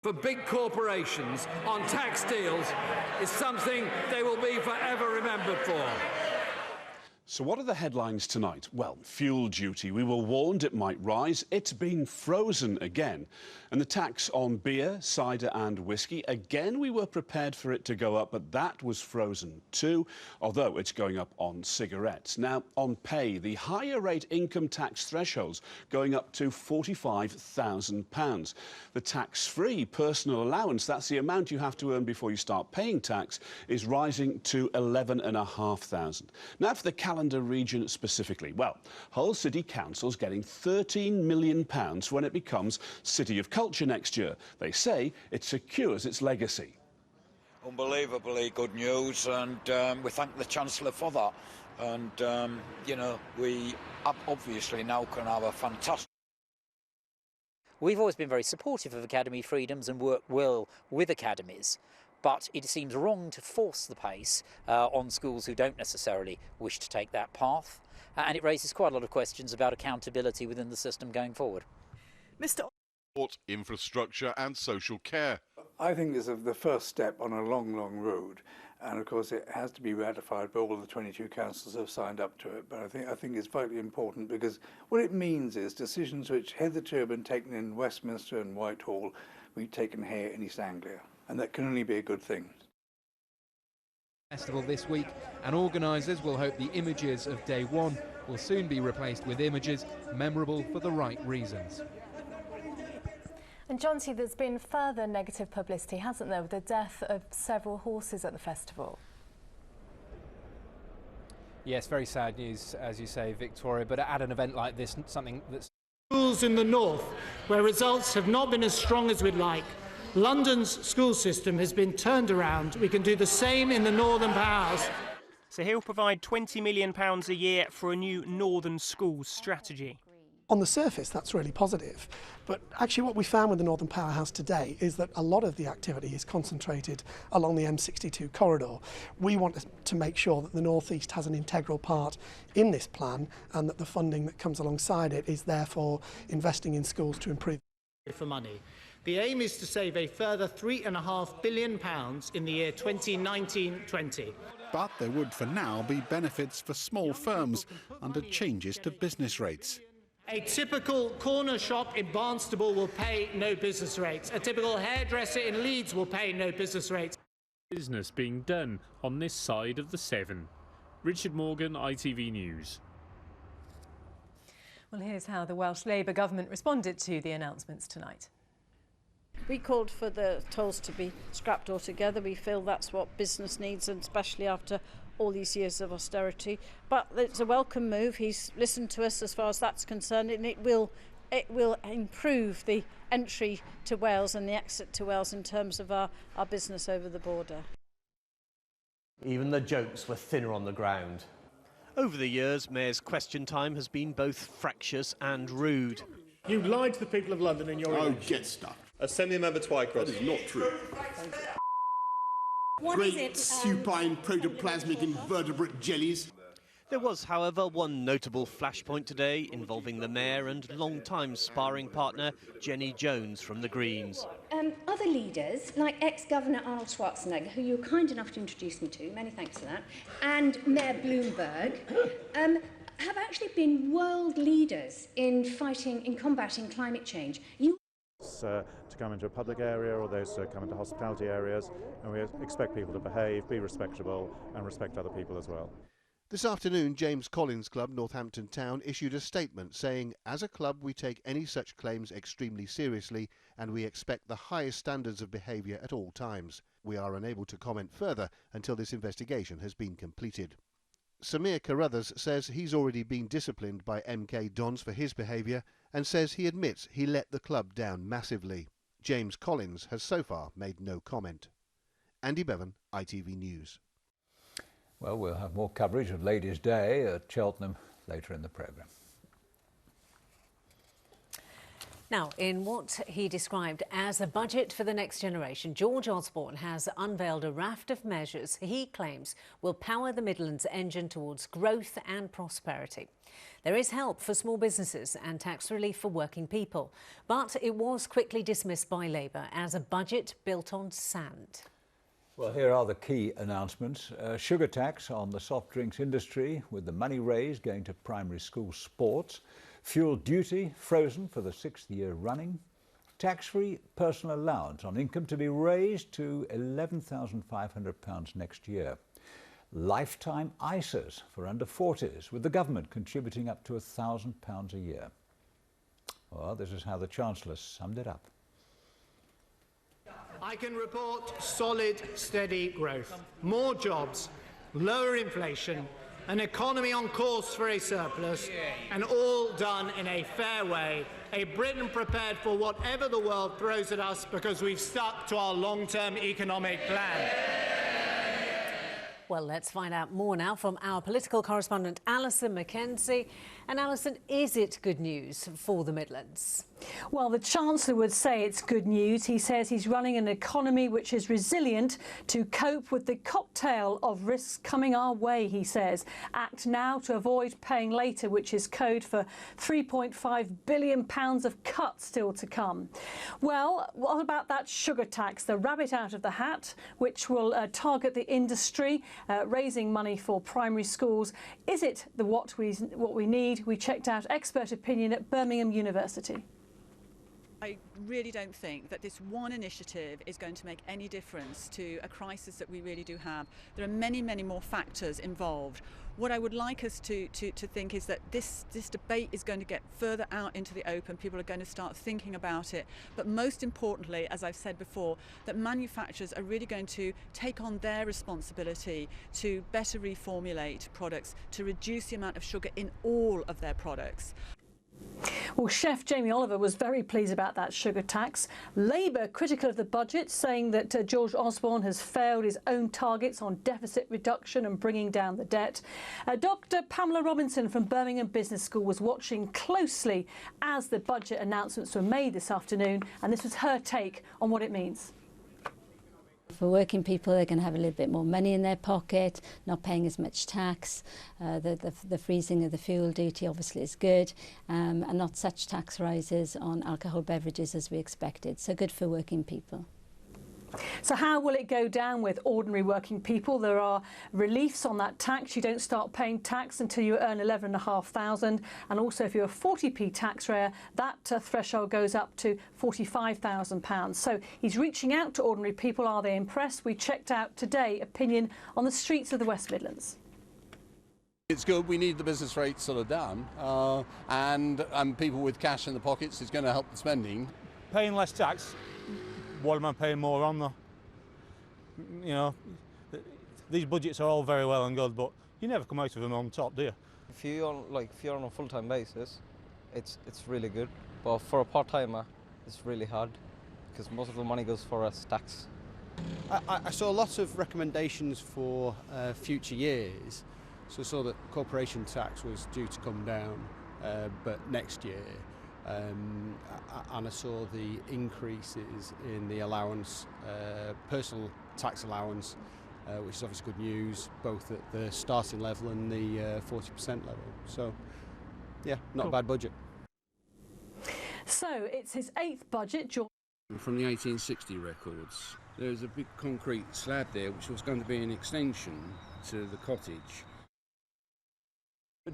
for big corporations on tax deals is something they will be forever remembered for. So what are the headlines tonight? Well, fuel duty. We were warned it might rise. It's been frozen again. And the tax on beer, cider and whiskey, again we were prepared for it to go up, but that was frozen too, although it's going up on cigarettes. Now, on pay, the higher rate income tax thresholds going up to £45,000. The tax-free personal allowance, that's the amount you have to earn before you start paying tax, is rising to £11,500. Now, for the calendar region specifically, well, Hull City Council's getting £13 million when it becomes City of Culture next year. They say it secures its legacy. Unbelievably good news, and we thank the Chancellor for that. And, you know, we obviously now can have a fantastic... We've always been very supportive of academy freedoms and work well with academies. But it seems wrong to force the pace on schools who don't necessarily wish to take that path. And it raises quite a lot of questions about accountability within the system going forward. Mr. Infrastructure and social care. I think this is the first step on a long, long road. And of course it has to be ratified by all of the 22 councils who have signed up to it. But I think it's vitally important, because what it means is decisions which hitherto have been taken in Westminster and Whitehall, we've taken here in East Anglia. And that can only be a good thing. Festival this week, and organisers will hope the images of day one will soon be replaced with images memorable for the right reasons. And Jonty, there's been further negative publicity, hasn't there, with the death of several horses at the festival? Yes, very sad news, as you say, Victoria, but at an event like this, something that's... Schools in the north, where results have not been as strong as we'd like, London's school system has been turned around. We can do the same in the northern powers. So he'll provide £20 million a year for a new northern schools strategy. On the surface, that's really positive. But actually what we found with the Northern Powerhouse today is that a lot of the activity is concentrated along the M62 corridor. We want to make sure that the North East has an integral part in this plan, and that the funding that comes alongside it is therefore investing in schools to improve. For money. The aim is to save a further £3.5 billion in the year 2019-20. But there would for now be benefits for small firms under changes to business rates. A typical corner shop in Barnstable will pay no business rates. A typical hairdresser in Leeds will pay no business rates. Business being done on this side of the Severn. Richard Morgan, ITV News. Well, here's how the Welsh Labour government responded to the announcements tonight. We called for the tolls to be scrapped altogether. We feel that's what business needs, and especially after all these years of austerity. But it's a welcome move. He's listened to us as far as that's concerned, and it will improve the entry to Wales and the exit to Wales in terms of our business over the border. Even the jokes were thinner on the ground. Over the years, Mayor's question time has been both fractious and rude. You lied to the people of London in your Oh, get stuck. Assembly-member Twycross. That is not true. Great supine protoplasmic invertebrate jellies. There was, however, one notable flashpoint today involving the Mayor and long-time sparring partner Jenny Jones from the Greens. Other leaders, like ex-Governor Arnold Schwarzenegger, who you were kind enough to introduce me to, many thanks for that, and Mayor Bloomberg, have actually been world leaders in combating climate change. To come into a public area, or those to come into hospitality areas, and we expect people to behave, be respectable and respect other people as well. This afternoon, James Collins Club, Northampton Town, issued a statement saying, as a club we take any such claims extremely seriously and we expect the highest standards of behaviour at all times. We are unable to comment further until this investigation has been completed. Samir Carruthers says he's already been disciplined by MK Dons for his behaviour and says he admits he let the club down massively. James Collins has so far made no comment. Andy Bevan, ITV News. Well, we'll have more coverage of Ladies' Day at Cheltenham later in the programme. Now, in what he described as a budget for the next generation, George Osborne has unveiled a raft of measures he claims will power the Midlands engine towards growth and prosperity. There is help for small businesses and tax relief for working people, but it was quickly dismissed by Labour as a budget built on sand. Well, here are the key announcements. Sugar tax on the soft drinks industry, with the money raised going to primary school sports. Fuel duty frozen for the 6th year running. Tax-free personal allowance on income to be raised to £11,500 next year. Lifetime ISAs for under 40s, with the government contributing up to £1,000 a year. Well, this is how the Chancellor summed it up. I can report solid, steady growth, more jobs, lower inflation, an economy on course for a surplus, and all done in a fair way. A Britain prepared for whatever the world throws at us because we've stuck to our long-term economic plan. Well, let's find out more now from our political correspondent Alison Mackenzie. And Alison, is it good news for the Midlands? Well, the Chancellor would say it's good news. He says he's running an economy which is resilient to cope with the cocktail of risks coming our way, he says. Act now to avoid paying later, which is code for £3.5 billion of cuts still to come. Well, what about that sugar tax, the rabbit out of the hat, which will target the industry, raising money for primary schools? Is it what we need? We checked out expert opinion at Birmingham University. I really don't think that this one initiative is going to make any difference to a crisis that we really do have. There are many, many more factors involved. What I would like us to think is that this debate is going to get further out into the open. People are going to start thinking about it. But most importantly, as I've said before, that manufacturers are really going to take on their responsibility to better reformulate products, to reduce the amount of sugar in all of their products. Well, Chef Jamie Oliver was very pleased about that sugar tax. Labour critical of the budget, saying that George Osborne has failed his own targets on deficit reduction and bringing down the debt. Dr Pamela Robinson from Birmingham Business School was watching closely as the budget announcements were made this afternoon, and this was her take on what it means. For working people, they're going to have a little bit more money in their pocket, not paying as much tax. The freezing of the fuel duty obviously is good, and not such tax rises on alcohol beverages as we expected. So good for working people. So how will it go down with ordinary working people? There are reliefs on that tax. You don't start paying tax until you earn £11,500, and also if you're a 40p tax payer, that threshold goes up to £45,000. So he's reaching out to ordinary people. Are they impressed? We checked out today opinion on the streets of the West Midlands. It's good. We need the business rates sort of down, and people with cash in the pockets is going to help the spending. Paying less tax. What am I paying more on though? You know, these budgets are all very well and good, but you never come out of them on top, do you? If you're on a full-time basis, it's really good. But for a part-timer, it's really hard because most of the money goes for us tax. I saw lots of recommendations for future years. So I saw that corporation tax was due to come down, but next year. And I saw the increases in the allowance, personal tax allowance, which is obviously good news, both at the starting level and the 40% level. So, yeah, not a bad budget. So it's his 8th budget. From the 1860 records, there's a big concrete slab there, which was going to be an extension to the cottage.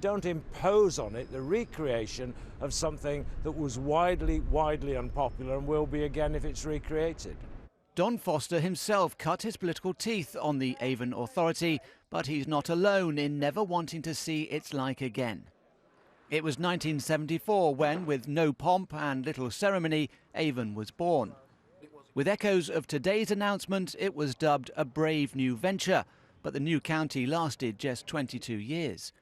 Don't impose on it the recreation of something that was widely unpopular and will be again if it's recreated. Don Foster himself cut his political teeth on the Avon Authority, but he's not alone in never wanting to see its like again. It was 1974 when, with no pomp and little ceremony, Avon was born. With echoes of today's announcement, it was dubbed a brave new venture, but the new county lasted just 22 years.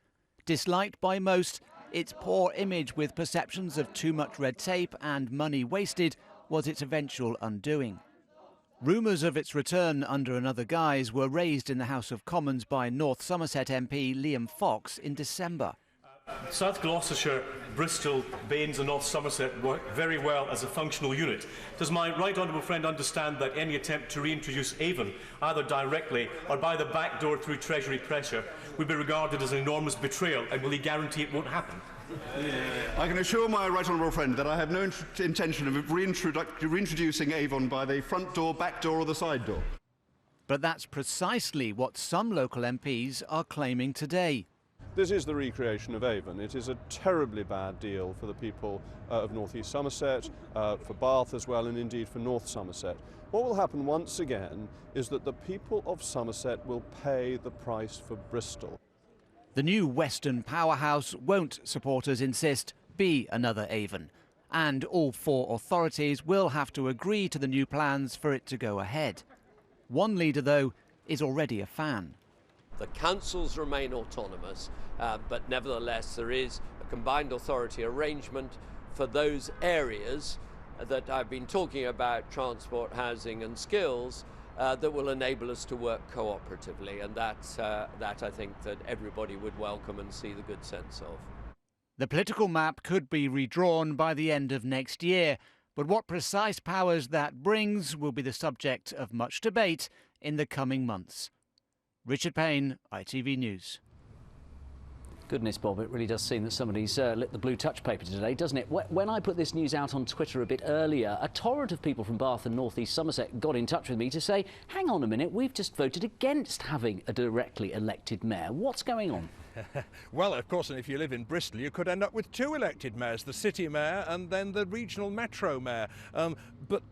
Disliked by most, its poor image with perceptions of too much red tape and money wasted was its eventual undoing. Rumours of its return under another guise were raised in the House of Commons by North Somerset MP Liam Fox in December. South Gloucestershire, Bristol, Baines and North Somerset work very well as a functional unit. Does my right honourable friend understand that any attempt to reintroduce Avon, either directly or by the back door through Treasury pressure, would be regarded as an enormous betrayal, and will he guarantee it won't happen? I can assure my right honourable friend that I have no intention of reintroducing Avon by the front door, back door or the side door. But that's precisely what some local MPs are claiming today. This is the recreation of Avon. It is a terribly bad deal for the people of North East Somerset, for Bath as well, and indeed for North Somerset. What will happen once again is that the people of Somerset will pay the price for Bristol. The new Western powerhouse won't, supporters insist, be another Avon. And all four authorities will have to agree to the new plans for it to go ahead. One leader, though, is already a fan. The councils remain autonomous, but nevertheless there is a combined authority arrangement for those areas that I've been talking about, transport, housing and skills, that will enable us to work cooperatively, and that I think that everybody would welcome and see the good sense of. The political map could be redrawn by the end of next year, but what precise powers that brings will be the subject of much debate in the coming months. Richard Payne, ITV News. Goodness, Bob, it really does seem that somebody's lit the blue touch paper today, doesn't it? When I put this news out on Twitter a bit earlier, a torrent of people from Bath and North East Somerset got in touch with me to say, hang on a minute, we've just voted against having a directly elected mayor. What's going on? Well, of course, and if you live in Bristol, you could end up with two elected mayors, the city mayor and then the regional metro mayor. But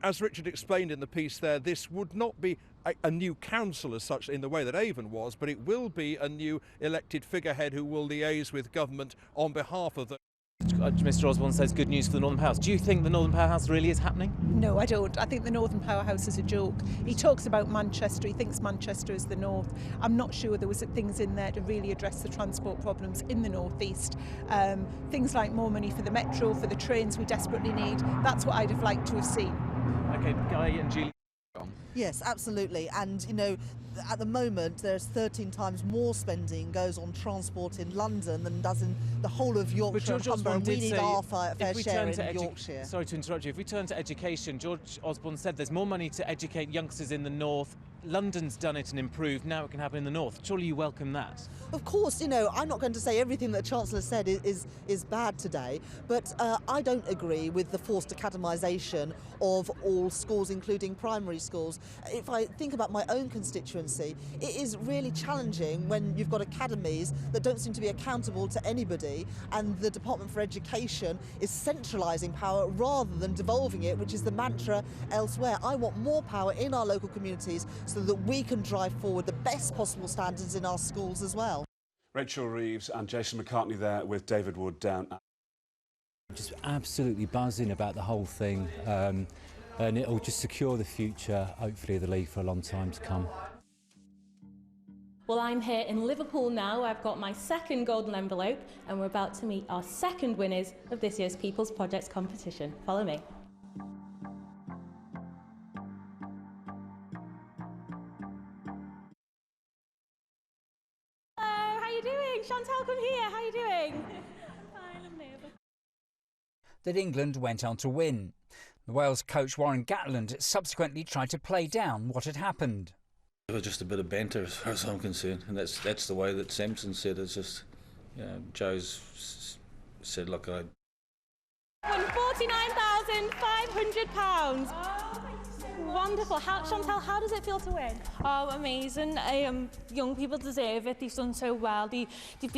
as Richard explained in the piece there, this would not be a new council as such in the way that Avon was, but it will be a new elected figurehead who will liaise with government on behalf of the... Mr Osborne says good news for the Northern Powerhouse. Do you think the Northern Powerhouse really is happening? No, I don't. I think the Northern Powerhouse is a joke. He talks about Manchester, he thinks Manchester is the North. I'm not sure there was things in there to really address the transport problems in the North East. Things like more money for the metro, for the trains we desperately need. That's what I'd have liked to have seen. OK, Guy and Julie. Yes, absolutely. And, you know, at the moment there's 13 times more spending goes on transport in London than does in the whole of Yorkshire and Humber, and we need our fair share in Yorkshire. Sorry to interrupt you. If we turn to education, George Osborne said there's more money to educate youngsters in the north. London's done it and improved, now it can happen in the north. Surely you welcome that? Of course, you know, I'm not going to say everything that the Chancellor said is bad today, but I don't agree with the forced academisation of all schools, including primary schools. If I think about my own constituency, it is really challenging when you've got academies that don't seem to be accountable to anybody, and the Department for Education is centralising power rather than devolving it, which is the mantra elsewhere. I want more power in our local communities so that we can drive forward the best possible standards in our schools as well. Rachel Reeves and Jason McCartney there with David Wood down. Just absolutely buzzing about the whole thing, and it'll just secure the future, hopefully, of the league for a long time to come. Well, I'm here in Liverpool now. I've got my second golden envelope, and we're about to meet our second winners of this year's People's Projects competition. Follow me. Hello, how are you doing? Chantal, come here. How are you doing? Fine, I'm nervous. That England went on to win. The Wales coach Warren Gatland subsequently tried to play down what had happened. It was just a bit of banter as far as I'm concerned, and that's the way that Samson said. It's just, you know, Joe's said, look, I won £49,500. Wonderful. Chantal, how does it feel to win? Oh, amazing. Young people deserve it. They've done so well. They've been